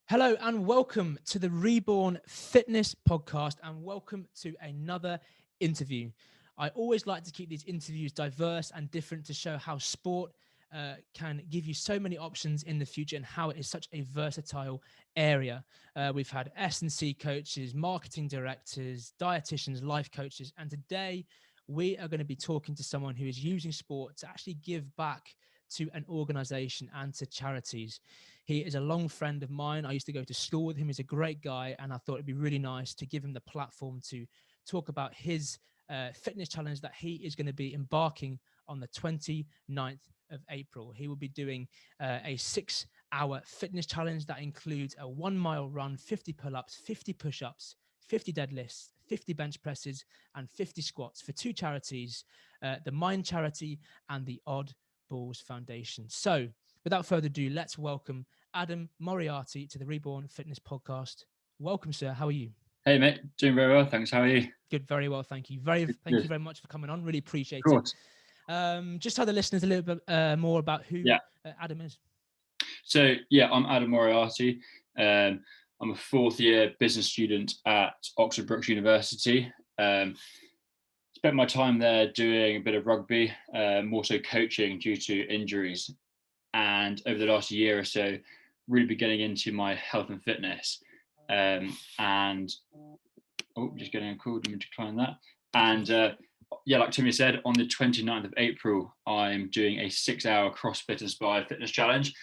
Hello and welcome to the Reborn Fitness Podcast and welcome to another interview. I always like to keep these interviews diverse and different to show how sport can give you so many options in the future and how it is such a versatile area. We've had S&C coaches, marketing directors, dietitians, life coaches, and today we are going to be talking to someone who is using sport to actually give back to an organization and to charities. He is a long friend of mine. I used to go to school with him. He's a great guy. And I thought it'd be really nice to give him the platform to talk about his fitness challenge that he is going to be embarking on the 29th of April. He will be doing a 6-hour fitness challenge that includes a 1-mile run, 50 pull-ups, 50 push-ups, 50 deadlifts, 50 bench presses, and 50 squats for two charities, the Mind Charity and the OddBalls Foundation. So without further ado, let's welcome Adam Moriarty to the Reborn Fitness Podcast. Welcome, sir. How are you? Hey, mate. Doing very well, thanks. How are you? Good, very well, thank you. Thank you very much for coming on. Really appreciate Of course. it. Just tell the listeners a little bit more about who Adam is. So, I'm Adam Moriarty. I'm a fourth-year business student at Oxford Brookes University. Spent my time there doing a bit of rugby, more so coaching due to injuries. And over the last year or so, really been getting into my health and fitness. Just getting a call, let me decline that. And like Timmy said, on the 29th of April, I'm doing a 6-hour CrossFit inspired fitness challenge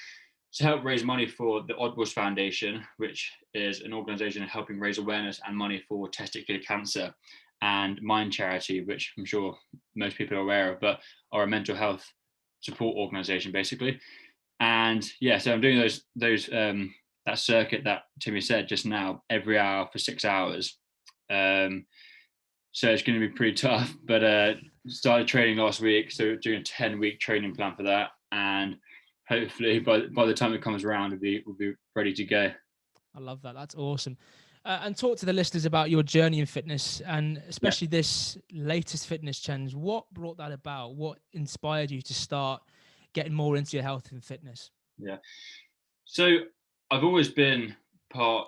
to help raise money for the OddBalls Foundation, which is an organization helping raise awareness and money for testicular cancer, and Mind Charity, which I'm sure most people are aware of, but are a mental health support organization basically. And so I'm doing that circuit that Timmy said just now, every hour for 6 hours. So it's going to be pretty tough, but started training last week, so doing a 10-week training plan for that, and hopefully by the time it comes around, we'll be ready to go. I love that. That's awesome. And talk to the listeners about your journey in fitness, and especially this latest fitness challenge. What brought that about? What inspired you to start getting more into your health and fitness? Yeah. So I've always been I've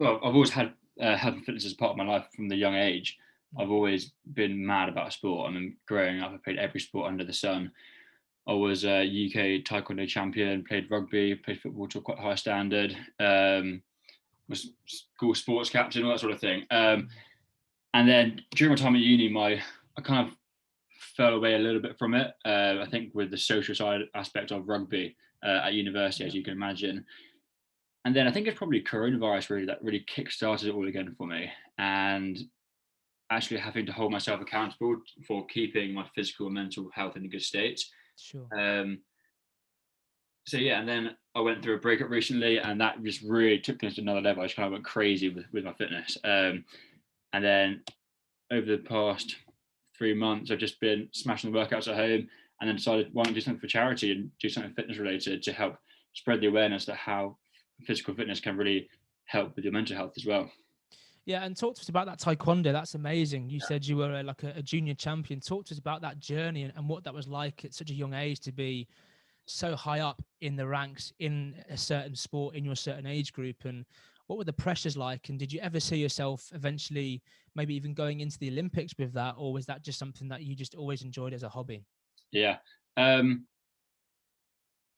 always had health and fitness as part of my life from the young age. I've always been mad about sport. I mean, growing up, I played every sport under the sun. I was a UK Taekwondo champion, played rugby, played football to a quite high standard, was school sports captain, all that sort of thing. And then during my time at uni, I kind of fell away a little bit from it. I think with the social side aspect of rugby at university, as you can imagine. And then I think it's probably coronavirus that really kick-started it all again for me. And actually having to hold myself accountable for keeping my physical and mental health in a good state. Sure. And then I went through a breakup recently, and that just really took me to another level. I just kind of went crazy with my fitness. And then over the past 3 months, I've just been smashing the workouts at home, and then decided why not do something for charity and do something fitness related to help spread the awareness that how physical fitness can really help with your mental health as well. Yeah, and talk to us about that Taekwondo. That's amazing. You said you were a junior champion. Talk to us about that journey and what that was like at such a young age to be so high up in the ranks in a certain sport in your certain age group, and what were the pressures like? And did you ever see yourself eventually maybe even going into the Olympics with that, or was that just something that you just always enjoyed as a hobby? Yeah.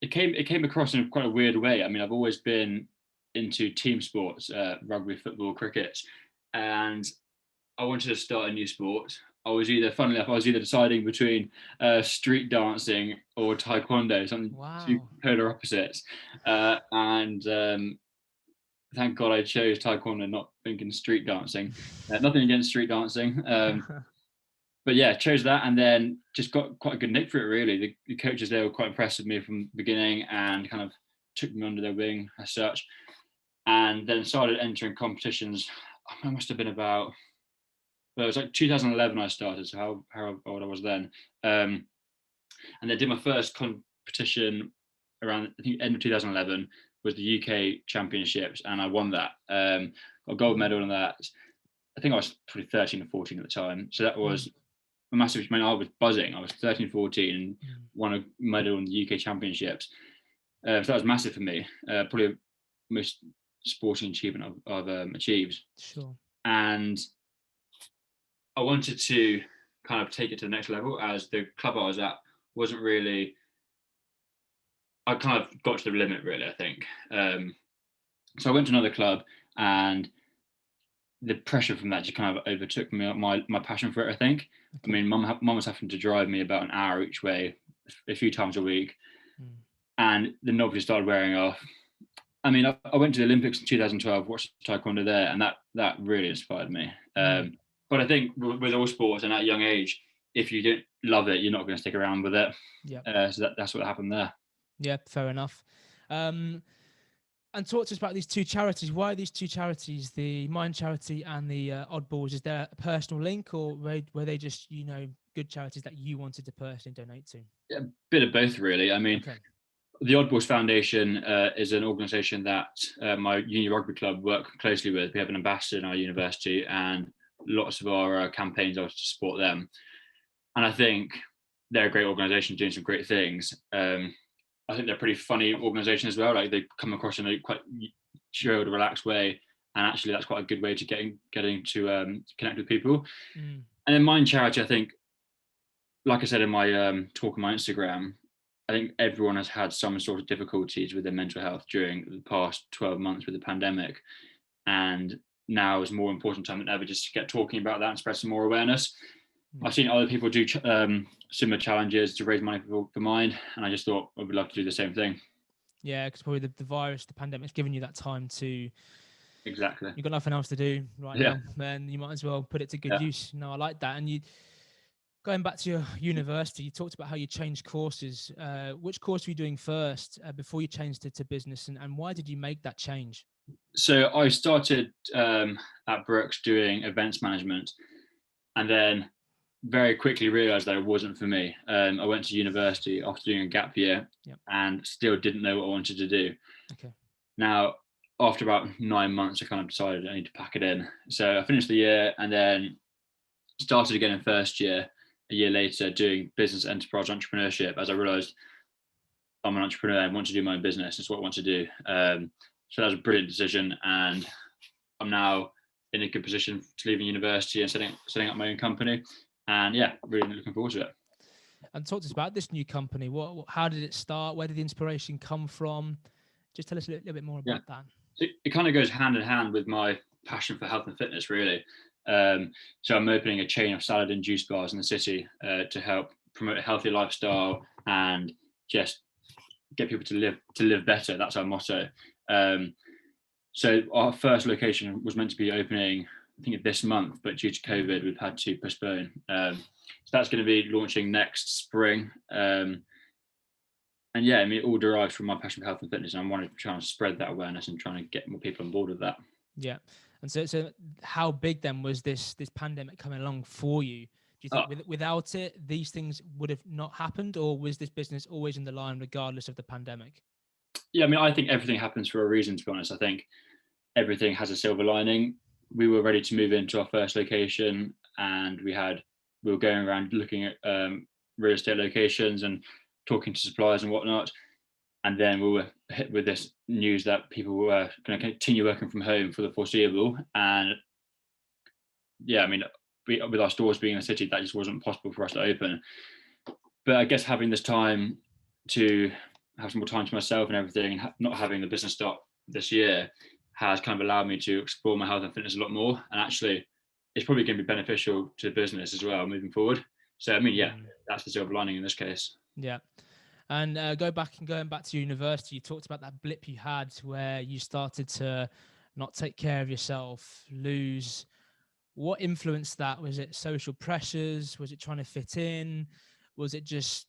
It came across in quite a weird way. I mean, I've always been into team sports, rugby, football, cricket, and I wanted to start a new sport. Funnily enough, I was either deciding between street dancing or taekwondo, something two polar opposites. And thank God I chose taekwondo, not thinking street dancing. Nothing against street dancing. But chose that, and then just got quite a good nick for it, really. The coaches there were quite impressed with me from the beginning and kind of took me under their wing as such. And then started entering competitions. I must have been about, it was like 2011 I started, so how old I was then. And then did my first competition around, I think, end of 2011, was the UK Championships, and I won that. Got a gold medal in that. I think I was probably 13 or 14 at the time. So that was a massive, I was buzzing. I was 13, 14 and won a medal in the UK Championships. So that was massive for me. Probably the most sporting achievement I've achieved. Sure. And I wanted to kind of take it to the next level, as the club I was at wasn't really, I kind of got to the limit really, I think. So I went to another club, and the pressure from that just kind of overtook me, my passion for it, I think. Okay. I mean, mum was having to drive me about an hour each way a few times a week. And the novelty started wearing off. I mean, I went to the Olympics in 2012, watched Taekwondo there, and that really inspired me. But I think with all sports and at a young age, if you don't love it, you're not going to stick around with it. Yeah. So that's what happened there. Yeah, fair enough. And talk to us about these two charities. Why are these two charities, the Mind Charity and the OddBalls? Is there a personal link, or were they just, good charities that you wanted to personally donate to? Yeah, a bit of both, really. I mean, okay. The OddBalls Foundation is an organisation that my uni rugby club work closely with. We have an ambassador in our university, and lots of our campaigns are to support them. And I think they're a great organisation doing some great things. I think they're a pretty funny organisation as well. Like, they come across in a quite chilled, relaxed way, and actually that's quite a good way to getting to connect with people. And then Mind Charity, I think, like I said in my talk on my Instagram, I think everyone has had some sort of difficulties with their mental health during the past 12 months with the pandemic. And now is a more important time than ever just to get talking about that and spread some more awareness. I've seen other people do similar challenges to raise money for Mind, and I just thought I would love to do the same thing. Yeah, because probably the virus, the pandemic's given you that time to... Exactly. You've got nothing else to do now, and you might as well put it to good use. No, I like that. And going back to your university, you talked about how you changed courses. Which course were you doing first before you changed it to business, and why did you make that change? So I started at Brooks doing events management, and then very quickly realised that it wasn't for me. I went to university after doing a gap year, and still didn't know what I wanted to do. Okay. Now, after about 9 months, I kind of decided I need to pack it in. So I finished the year and then started again in first year, a year later, doing business enterprise entrepreneurship, as I realised I'm an entrepreneur and want to do my own business. It's what I want to do. So that was a brilliant decision, and I'm now in a good position to leave university and setting up my own company. And really looking forward to it. And talk to us about this new company. How did it start? Where did the inspiration come from? Just tell us a little bit more about that. It kind of goes hand in hand with my passion for health and fitness, really. So I'm opening a chain of salad and juice bars in the city to help promote a healthy lifestyle and just get people to live better. That's our motto. So our first location was meant to be opening, I think, this month, but due to COVID, we've had to postpone. So that's going to be launching next spring. And it all derives from my passion for health and fitness, and I wanted to try and spread that awareness and trying to get more people on board with that. Yeah. And so how big then was this pandemic coming along for you? Do you think without it, these things would have not happened, or was this business always in the line regardless of the pandemic? Yeah, I think everything happens for a reason, to be honest. I think everything has a silver lining. We were ready to move into our first location, and we were going around looking at real estate locations and talking to suppliers and whatnot. And then we were hit with this news that people were going to continue working from home for the foreseeable. And with our stores being in the city, that just wasn't possible for us to open. But I guess having this time to have some more time to myself and everything, and not having the business start this year, has kind of allowed me to explore my health and fitness a lot more. And actually, it's probably going to be beneficial to the business as well moving forward. So, that's the silver lining in this case. Yeah. And going back to university, you talked about that blip you had where you started to not take care of yourself, lose. What influenced that? Was it social pressures? Was it trying to fit in? Was it just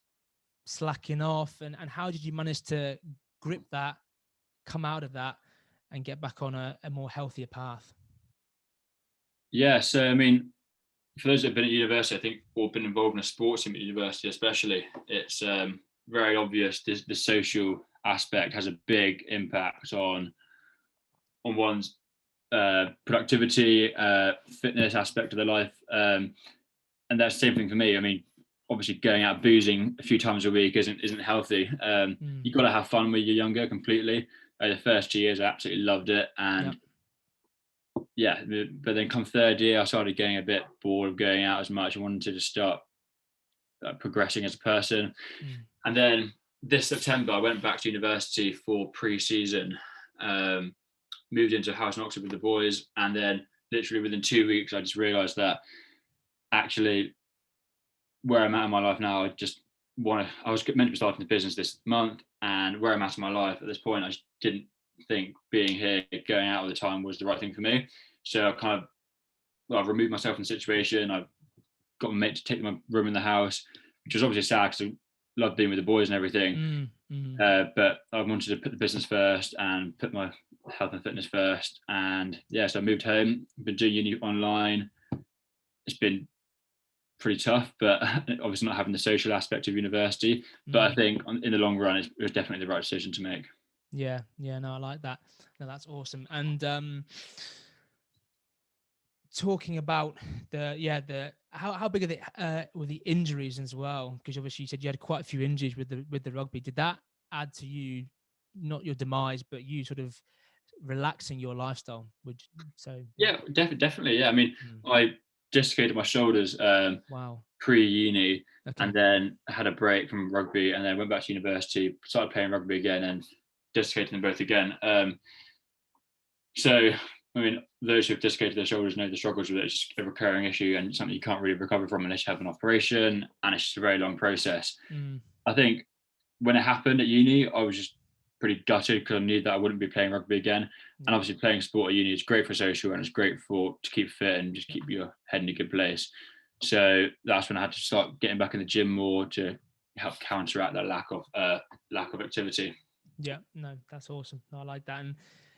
slacking off? And how did you manage to grip that, come out of that, and get back on a more healthier path? Yeah, so for those that have been at university, I think, or been involved in a sports team at university especially, it's very obvious the social aspect has a big impact on one's productivity, fitness aspect of their life. And that's the same thing for me. obviously going out boozing a few times a week isn't healthy. You got to have fun when you're younger completely. The first 2 years I absolutely loved it, and yeah, but then come third year I started getting a bit bored of going out as much. I wanted to just start progressing as a person. And then this September I went back to university for pre-season, moved into a house in Oxford with the boys, and then literally within 2 weeks I just realized that actually where I'm at in my life now, I was meant to be starting the business this month, and where I'm at in my life at this point, I just didn't think being here, going out all the time was the right thing for me. So I've removed myself from the situation. I've got my mate to take my room in the house, which was obviously sad because I love being with the boys and everything. But I wanted to put the business first and put my health and fitness first. And yeah, so I moved home, been doing uni online. It's been pretty tough, but obviously not having the social aspect of university. But I think in the long run, it was definitely the right decision to make. Yeah, no, I like that. No, that's awesome. And talking about how big are were the injuries as well? Because obviously you said you had quite a few injuries with the rugby. Did that add to you, not your demise, but you sort of relaxing your lifestyle? Yeah, definitely. Yeah, I mean, I dislocated my shoulders pre-uni, and then I had a break from rugby, and then went back to university, started playing rugby again, and dislocated them both again. So I mean, those who've dislocated their shoulders know the struggles with it. It's just a recurring issue and something you can't really recover from unless you have an operation, and it's just a very long process. I think when it happened at uni, I was just pretty gutted because I knew that I wouldn't be playing rugby again. And obviously playing sport at uni is great for social, and it's great to keep fit and just keep your head in a good place. So that's when I had to start getting back in the gym more to help counteract that lack of activity. Yeah, no, that's awesome. I like that. And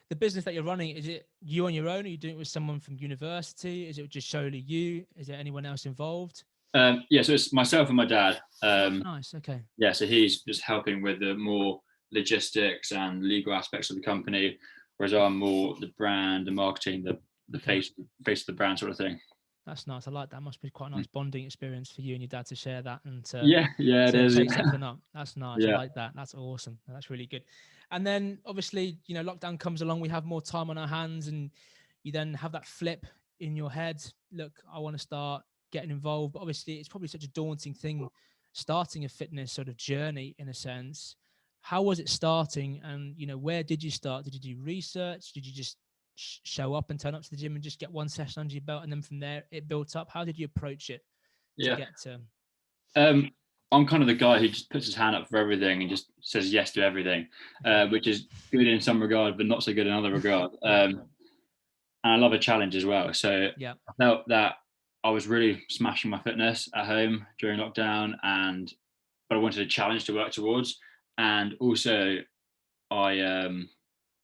the business that you're running, is it you on your own? Are you doing it with someone from university? Is it just solely you? Is there anyone else involved? Yeah, so it's myself and my dad. Nice, okay. Yeah, so he's just helping with the more logistics and legal aspects of the company, whereas I'm more the brand, the marketing, the face of the brand sort of thing. That's nice. I like that. Must be quite a nice bonding experience for you and your dad to share that and to it is. take something up. That's nice. Yeah. I like that. That's awesome. That's really good. And then obviously, lockdown comes along. We have more time on our hands, and you then have that flip in your head. Look, I want to start getting involved. But obviously, it's probably such a daunting thing, starting a fitness sort of journey in a sense. How was it starting? And where did you start? Did you do research? Did you just show up and turn up to the gym and just get one session under your belt, and then from there it built up? How did you approach it to get to? I'm kind of the guy who just puts his hand up for everything and just says yes to everything, which is good in some regard, but not so good in other regard. And I love a challenge as well. So I felt that I was really smashing my fitness at home during lockdown, but I wanted a challenge to work towards. And also I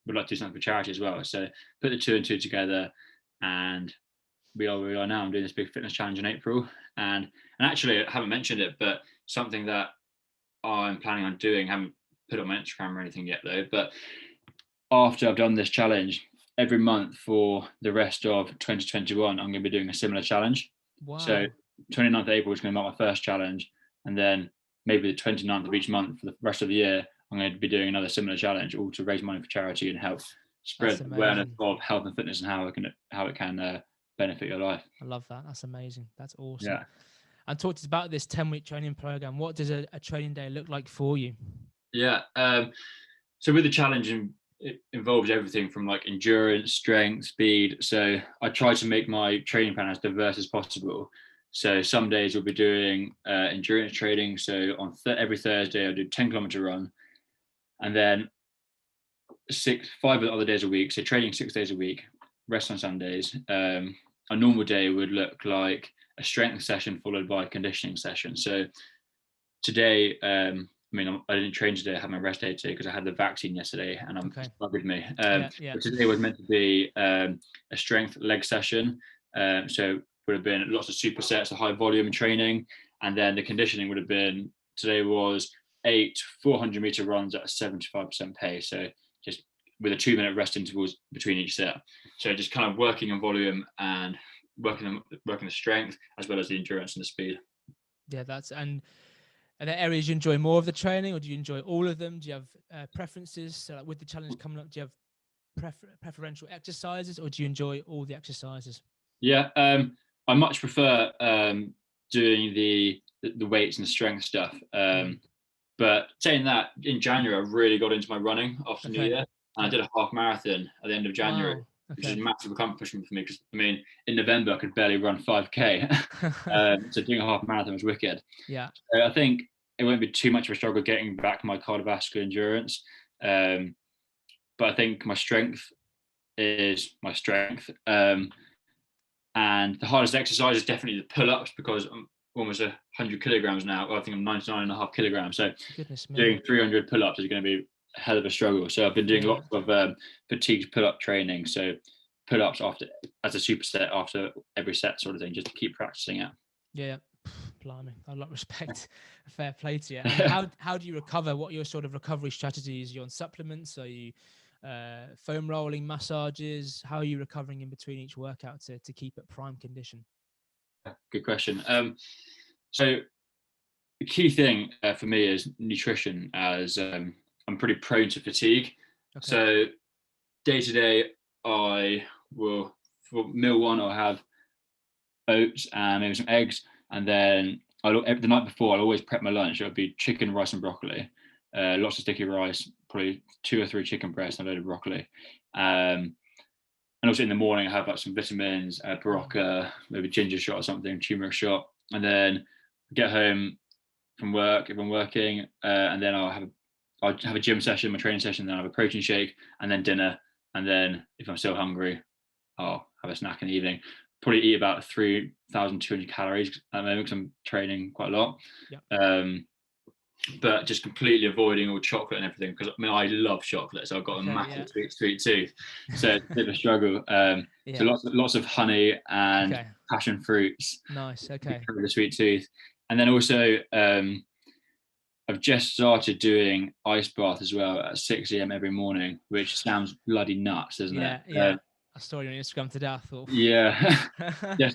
would like to do something for charity as well. So put the two and two together, and we are where we are now. I'm doing this big fitness challenge in April. And actually, I haven't mentioned it, but something that I'm planning on doing, haven't put it on my Instagram or anything yet though, but after I've done this challenge, every month for the rest of 2021, I'm going to be doing a similar challenge. Wow. So 29th of April is going to be my first challenge. And then maybe the 29th of each month for the rest of the year, I'm going to be doing another similar challenge, all to raise money for charity and help spread awareness of health and fitness and how it can benefit your life. I love that. That's amazing. That's awesome. Yeah. And talk to us about this 10-week training program. What does a training day look like for you? Yeah. So with the challenge, it involves everything from like endurance, strength, speed. So I try to make my training plan as diverse as possible. So some days we'll be doing endurance training. So on every Thursday, I'll do 10-kilometer run. And then 5 other days a week. So training 6 days a week, rest on Sundays. A normal day would look like a strength session followed by a conditioning session. So today, I didn't train today. I had my rest day today because I had the vaccine yesterday, and it's bugged me. But today was meant to be a strength leg session. So would have been lots of supersets, a high volume training, and then the conditioning would have been, today was 8 400-meter runs at a 75% pace. So just with a 2-minute rest intervals between each set. So just kind of working on volume and working the strength as well as the endurance and the speed. Yeah, are there areas you enjoy more of the training, or do you enjoy all of them? Do you have preferences? So like with the challenge coming up, do you have preferential exercises, or do you enjoy all the exercises? Yeah, I much prefer doing the weights and the strength stuff. But saying that, in January, I really got into my running after New Year, and I did a half marathon at the end of January, which is a massive accomplishment for me. Because I mean, in November, I could barely run 5K, so doing a half marathon was wicked. Yeah, so I think it won't be too much of a struggle getting back my cardiovascular endurance. But I think my strength is my strength. And the hardest exercise is definitely the pull-ups, because I'm almost 100 kilograms now. Well, I think I'm 99.5 kilograms. So doing 300 pull-ups is going to be a hell of a struggle. So I've been doing lots of fatigued pull-up training. So pull-ups as a superset after every set, sort of thing, just to keep practicing it. Yeah. Blimey, a lot of respect. Fair play to you. And how do you recover? What are your sort of recovery strategies? Are you on supplements? Are you foam rolling, massages? How are you recovering in between each workout to keep at prime condition? Good question. So the key thing for me is nutrition, as I'm pretty prone to fatigue. So day to day, I will, for meal one, I'll have oats and maybe some eggs, and then the night before I'll always prep my lunch. It'll be chicken, rice, and broccoli. Lots of sticky rice, probably 2 or 3 chicken breasts and a load of broccoli. And also in the morning I have like some vitamins, Barocca, maybe ginger shot or something, turmeric shot, and then get home from work if I'm working, and then I'll have a gym session, my training session, then I'll have a protein shake, and then dinner, and then if I'm still hungry, I'll have a snack in the evening. Probably eat about 3,200 calories at the moment because I'm training quite a lot. But just completely avoiding all chocolate and everything, because I mean, I love chocolate, so I've got a massive sweet tooth, so it's a bit of a struggle. So lots of honey and passion fruits. Nice. Okay. For the sweet tooth. And then also I've just started doing ice bath as well at 6 a.m. every morning, which sounds bloody nuts, doesn't it? Yeah. I saw you on Instagram today. I thought,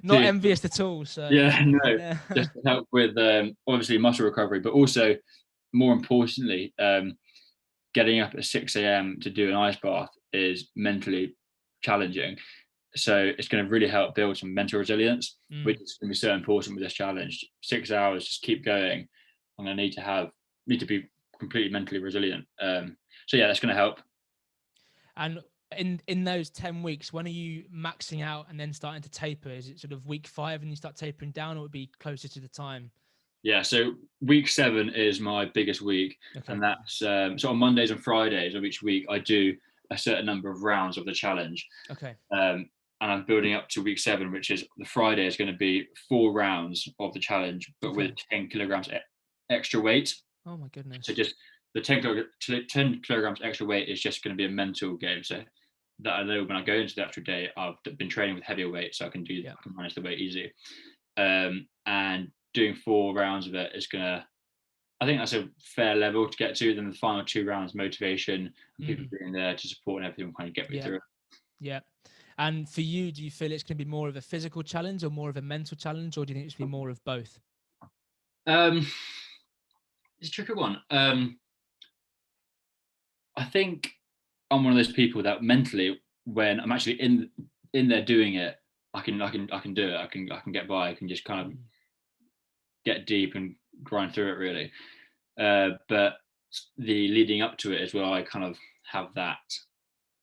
not envious at all. So just to help with obviously muscle recovery, but also more importantly, getting up at 6 a.m. to do an ice bath is mentally challenging. So it's going to really help build some mental resilience, which is going to be so important with this challenge. 6 hours, just keep going. I'm going to need to be completely mentally resilient. So that's going to help. And in those 10 weeks, when are you maxing out and then starting to taper? Is it sort of week 5 and you start tapering down, or would it be closer to the time? Yeah, so week 7 is my biggest week, and that's so on Mondays and Fridays of each week I do a certain number of rounds of the challenge. And I'm building up to week 7, which is the Friday is going to be 4 rounds of the challenge, but with 10 kilograms extra weight. Oh my goodness! So just the 10 kilograms extra weight is just going to be a mental game. So that I know when I go into the actual day, I've been training with heavier weight, so I can manage the weight easy. And doing 4 rounds of it is gonna, I think that's a fair level to get to. Then the final 2 rounds, motivation and people being there to support and everything, kind of get me through it. Yeah. And for you, do you feel it's going to be more of a physical challenge or more of a mental challenge, or do you think it's going to be more of both? It's a tricky one. I think I'm one of those people that mentally, when I'm actually in there doing it, I can do it. I can get by. I can just kind of get deep and grind through it, really. But the leading up to it as well, I kind of have that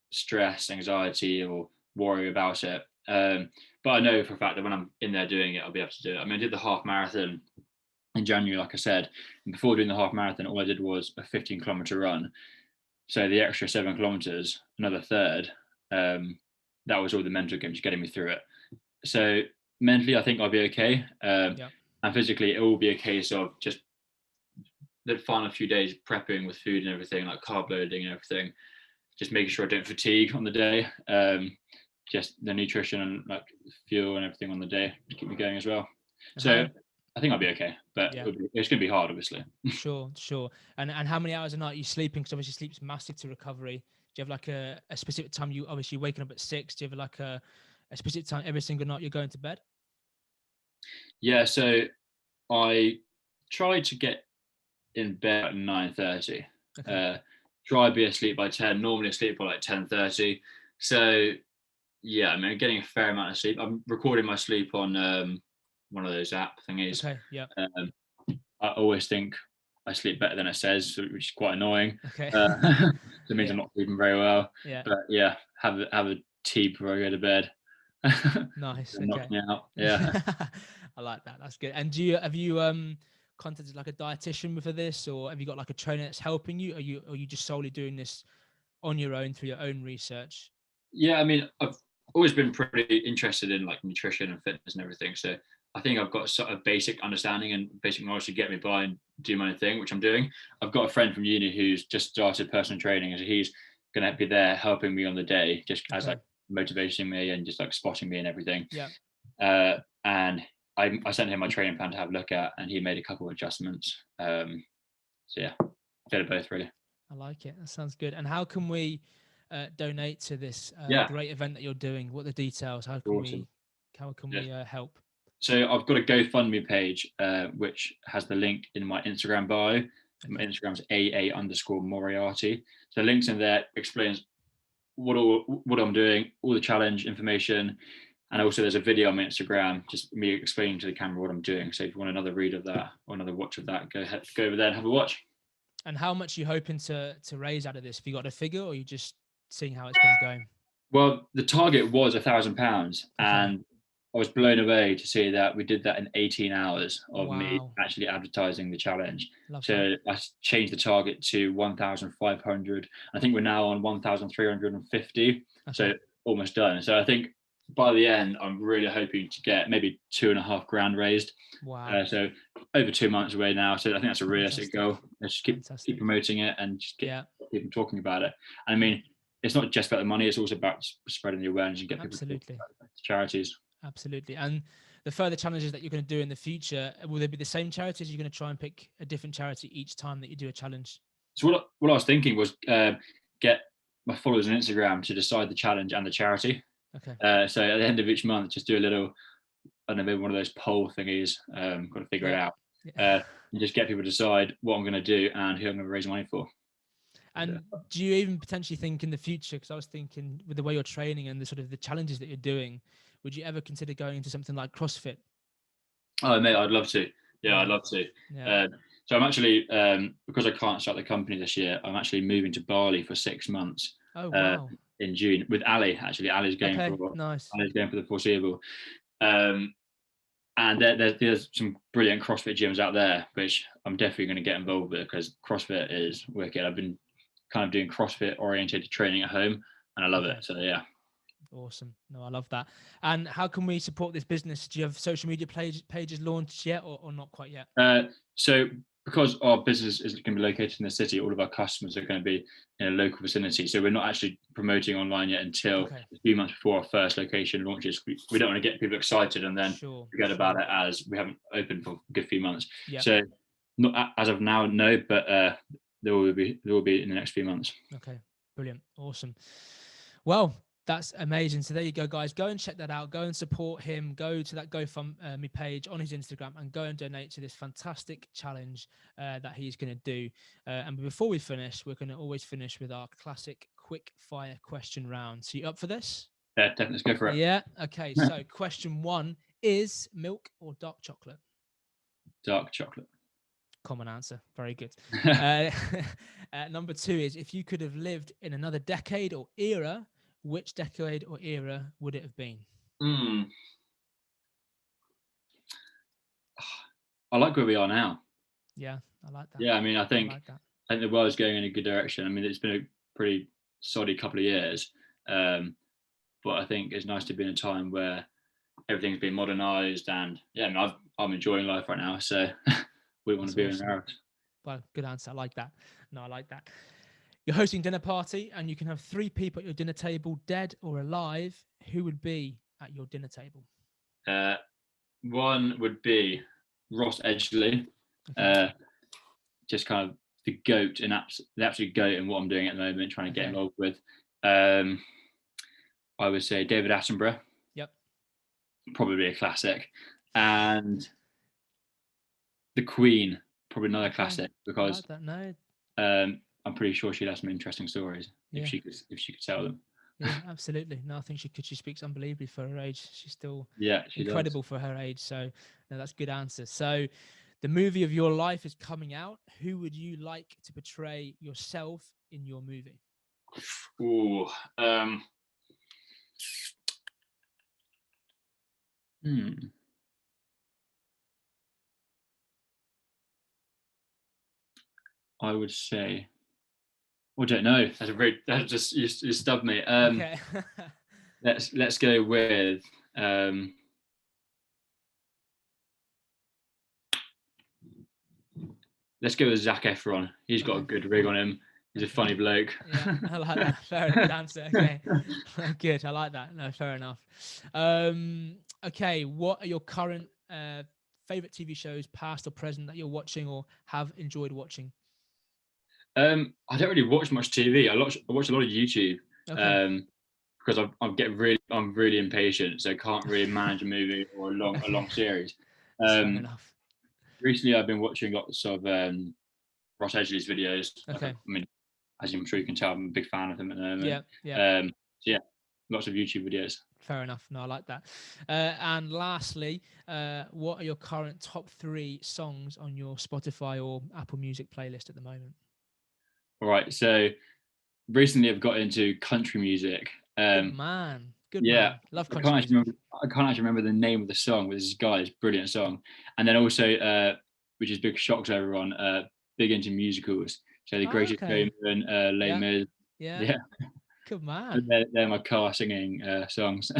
stress, anxiety, or worry about it. But I know for a fact that when I'm in there doing it, I'll be able to do it. I mean, I did the half marathon in January, like I said, and before doing the half marathon, all I did was a 15-kilometer run. So the extra 7 kilometers, another third, that was all the mental game, just getting me through it. So mentally, I think I'll be okay. And physically, it will be a case of just the final few days prepping with food and everything, like carb loading and everything, just making sure I don't fatigue on the day. Just the nutrition and like fuel and everything on the day to keep me going as well. So I think I'll be okay, but it's going to be hard, obviously. Sure. And how many hours a night are you sleeping? Because obviously sleep's massive to recovery. Do you have like a specific time? You obviously waking up at 6. Do you have like a specific time every single night you're going to bed? Yeah, so I try to get in bed at 9:30. Okay. Try to be asleep by 10. Normally asleep by like 10:30. So yeah, I mean, I'm getting a fair amount of sleep. I'm recording my sleep on one of those app thingies. Okay. Yeah. I always think I sleep better than it says, which is quite annoying. Okay. It means Yeah. I'm not sleeping very well. Yeah. But yeah, have a tea before I go to bed. Nice. Knock Okay. me out. Yeah. I like that. That's good. And have you contacted like a dietitian for this, or have you got like a trainer that's helping you? Are you just solely doing this on your own through your own research? Yeah, I mean, I've always been pretty interested in like nutrition and fitness and everything. So I think I've got a sort of basic understanding and basic knowledge to get me by and do my own thing, which I'm doing. I've got a friend from uni who's just started personal training, and so he's going to be there helping me on the day, just as Okay. like motivating me and just like spotting me and everything. Yeah. And I sent him my training plan to have a look at, and he made a couple of adjustments. So yeah, did it both really. I like it. That sounds good. And how can we donate to this Yeah, great event that you're doing? What are the details? How can awesome. we help? So I've got a GoFundMe page, which has the link in my Instagram bio. So my Okay. Instagram's AA_Moriarty. So links in there explains what I'm doing, all the challenge information, and also there's a video on my Instagram, just me explaining to the camera what I'm doing. So if you want another read of that or another watch of that, go over there and have a watch. And how much are you hoping to raise out of this? Have you got a figure, or are you just seeing how it's going to go? Well, the target was £1,000, Okay. and I was blown away to see that we did that in 18 hours of me Wow. actually advertising the challenge. Love So that. I changed the target to 1,500. I think we're now on 1,350. So Okay. almost done. So I think by the end, I'm really hoping to get maybe 2.5 grand raised. Wow. So over 2 months away now. So I think that's a realistic Fantastic. goal. Let's just keep promoting it and just Yeah. keep them talking about it. And I mean, it's not just about the money, it's also about spreading the awareness and get people Absolutely. to charities. Absolutely. And the further challenges that you're going to do in the future, will they be the same charities? You're going to try and pick a different charity each time that you do a challenge? So what I was thinking was get my followers on Instagram to decide the challenge and the charity. Okay. So at the end of each month, just do a little, I don't know, maybe one of those poll thingies, got to figure it out. Yeah. And just get people to decide what I'm going to do and who I'm going to raise money for. And do you even potentially think in the future, because I was thinking with the way you're training and the sort of the challenges that you're doing, would you ever consider going into something like CrossFit? Oh, mate, I'd love to. Yeah, I'd love to. Yeah. So I'm actually, because I can't start the company this year, I'm actually moving to Bali for 6 months. Oh, wow. In June with Ali. Actually, Ali's going Nice. Ali's going for the foreseeable. And there's some brilliant CrossFit gyms out there, which I'm definitely going to get involved with because CrossFit is wicked. I've been kind of doing CrossFit oriented training at home, and I love it. So yeah. Awesome. No, I love that. And how can we support this business? Do you have social media pages launched yet, or not quite yet? So because our business is going to be located in the city, all of our customers are going to be in a local vicinity. So we're not actually promoting online yet until a few months before our first location launches. We don't want to get people excited and then forget about it, as we haven't opened for a good few months. Yep. So not as of now, no, but there will be in the next few months. Okay, brilliant, awesome. Well, that's amazing. So there you go, guys. Go and check that out. Go and support him. Go to that GoFundMe page on his Instagram and go and donate to this fantastic challenge that he's going to do. And before we finish, we're going to always finish with our classic quick fire question round. So you up for this? Yeah, definitely. Let's go for it. Yeah. Okay. So question 1 is milk or dark chocolate? Dark chocolate. Common answer. Very good. Number 2 is, if you could have lived in another decade or era, which decade or era would it have been? I like where we are now. Yeah, I like that. Yeah, I mean, I think the world's going in a good direction. I mean, it's been a pretty soddy couple of years, but I think it's nice to be in a time where everything's been modernised, and yeah, I mean, I'm enjoying life right now, so we want to be in there. Well, good answer. I like that. No, I like that. You're hosting a dinner party and you can have 3 people at your dinner table, dead or alive. Who would be at your dinner table? One would be Ross Edgley, just kind of the goat and the absolute goat in what I'm doing at the moment, trying to get involved with. I would say David Attenborough. Yep. Probably a classic. And The Queen, probably another classic, I because like that. No. I'm pretty sure she'd have some interesting stories if Yeah. she could tell them. Yeah, absolutely. No, I think she could. She speaks unbelievably for her age. She's still Yeah, she does. incredible for her age. So, no, that's a good answer. So, the movie of your life is coming out. Who would you like to portray yourself in your movie? Ooh, hmm. I would say, I don't know. That's just you stubbed me. Okay. Let's go with let's go with Zac Efron. He's got a Okay. good rig on him. He's a funny bloke. Yeah, I like that. Fair, good answer. Okay, good. I like that. No, fair enough. Okay, what are your current favorite TV shows, past or present, that you're watching or have enjoyed watching? I don't really watch much TV. I watch a lot of YouTube. Okay, Because I'm really impatient, so I can't really manage a movie or a okay, long series. that's fair Um, enough. Recently, I've been watching lots of Ross Edgley's videos. I Okay, mean, as I'm sure you can tell, I'm a big fan of him at the moment. yeah, yeah, So yeah, lots of YouTube videos. fair enough. No, I like that. And lastly, what are your current top 3 songs on your Spotify or Apple Music playlist at the moment? All right, so recently I've got into country music. Good man. Good Yeah, man. Love country music. I can't actually remember the name of the song, but this guy's brilliant song. And then also, which is big shock to everyone, big into musicals. So The Oh, Greatest okay. Showman, Les Yeah. Mis. Yeah. Yeah, Good man. they're my car singing songs.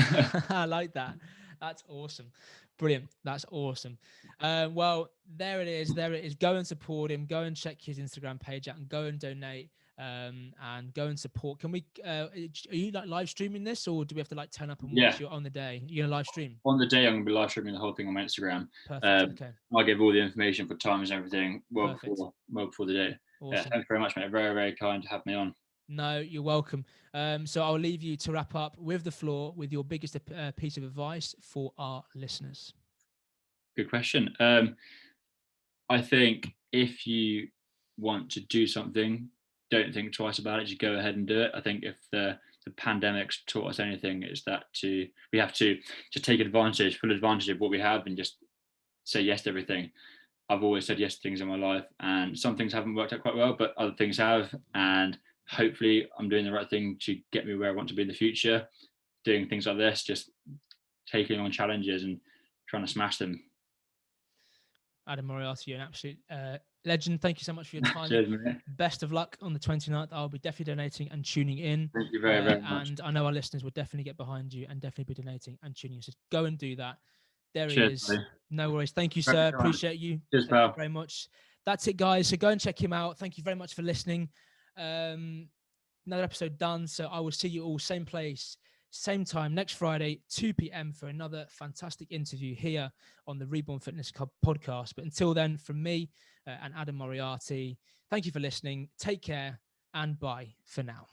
I like that. That's awesome. Brilliant. That's awesome. Well, there it is. There it is. Go and support him. Go and check his Instagram page out and go and donate. And go and support. Can we? Are you like live streaming this, or do we have to like turn up and Yeah, watch you on the day? You're gonna live stream. on the day I'm gonna be live streaming the whole thing on my Instagram. Perfect. Okay. I'll give all the information for times and everything Perfect. well before the day. Yeah, Awesome. thanks very much, mate. Very, very kind to have me on. No, you're welcome. So I'll leave you to wrap up with the floor with your biggest piece of advice for our listeners. Good question. I think if you want to do something, don't think twice about it. Just go ahead and do it. I think if the pandemic's taught us anything, it's that we have to just take full advantage of what we have, and just say yes to everything. I've always said yes to things in my life, and some things haven't worked out quite well, but other things have. And hopefully, I'm doing the right thing to get me where I want to be in the future. Doing things like this, just taking on challenges and trying to smash them. Adam Moriarty, you're an absolute legend. Thank you so much for your time. Cheers, mate. Best of luck on the 29th. I'll be definitely donating and tuning in. Thank you very, very much. And I know our listeners will definitely get behind you and definitely be donating and tuning in. So go and do that. There Cheers, he is. buddy. No worries. Thank you, sir. Appreciate you. Cheers, Thank pal. you very much. That's it, guys. So go and check him out. Thank you very much for listening. Another episode done. So I will see you all same place, same time next Friday, 2 p.m. for another fantastic interview here on the Reborn Fitness Club podcast. But until then, from me and Adam Moriarty, thank you for listening. Take care and bye for now.